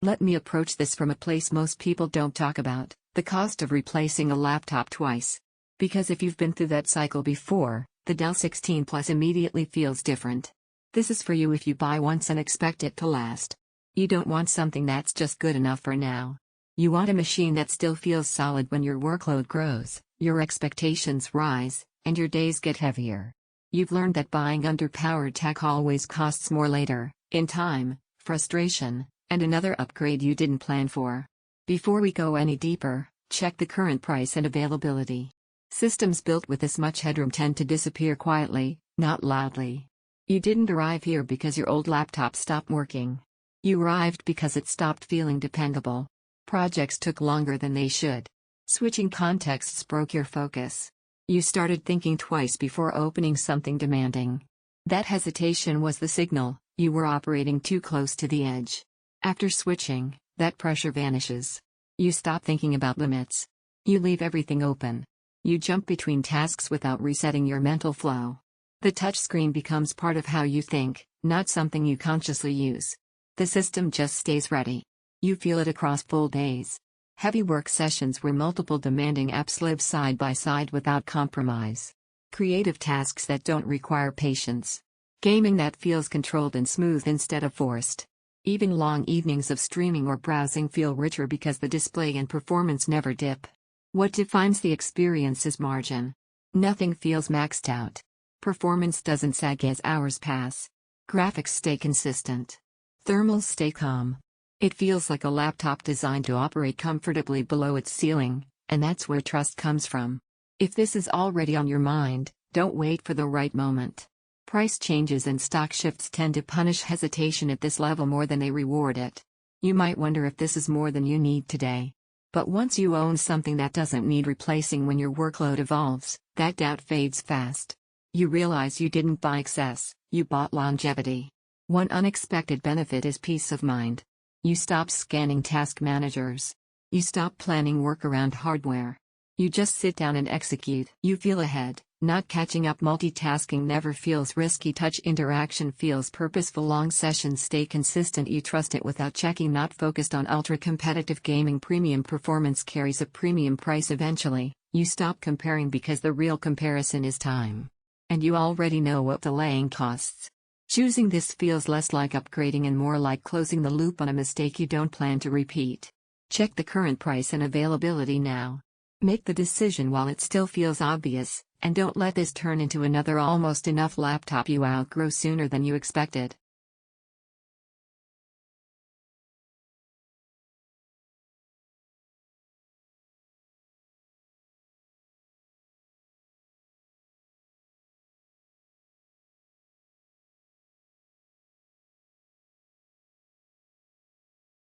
Let me approach this from a place most people don't talk about: the cost of replacing a laptop twice. Because if you've been through that cycle before, the Dell 16 Plus immediately feels different. This is for you if you buy once and expect it to last. You don't want something that's just good enough for now. You want a machine that still feels solid when your workload grows, your expectations rise, and your days get heavier. You've learned that buying underpowered tech always costs more later, in time, frustration, and another upgrade you didn't plan for. Before we go any deeper, check the current price and availability. Systems built with this much headroom tend to disappear quietly, not loudly. You didn't arrive here because your old laptop stopped working. You arrived because it stopped feeling dependable. Projects took longer than they should. Switching contexts broke your focus. You started thinking twice before opening something demanding. That hesitation was the signal you were operating too close to the edge. After switching, that pressure vanishes. You stop thinking about limits. You leave everything open. You jump between tasks without resetting your mental flow. The touchscreen becomes part of how you think, not something you consciously use. The system just stays ready. You feel it across full days. Heavy work sessions where multiple demanding apps live side by side without compromise. Creative tasks that don't require patience. Gaming that feels controlled and smooth instead of forced. Even long evenings of streaming or browsing feel richer because the display and performance never dip. What defines the experience is margin. Nothing feels maxed out. Performance doesn't sag as hours pass. Graphics stay consistent. Thermals stay calm. It feels like a laptop designed to operate comfortably below its ceiling, and that's where trust comes from. If this is already on your mind, don't wait for the right moment. Price changes and stock shifts tend to punish hesitation at this level more than they reward it. You might wonder if this is more than you need today. But once you own something that doesn't need replacing when your workload evolves, that doubt fades fast. You realize you didn't buy excess, you bought longevity. One unexpected benefit is peace of mind. You stop scanning task managers. You stop planning work around hardware. You just sit down and execute. You feel ahead, not catching up. Multitasking never feels risky. Touch interaction feels purposeful. Long sessions stay consistent. You trust it without checking. Not focused on ultra-competitive gaming. Premium performance carries a premium price eventually. You stop comparing because the real comparison is time. And you already know what delaying costs. Choosing this feels less like upgrading and more like closing the loop on a mistake you don't plan to repeat. Check the current price and availability now. Make the decision while it still feels obvious, and don't let this turn into another almost enough laptop you outgrow sooner than you expected.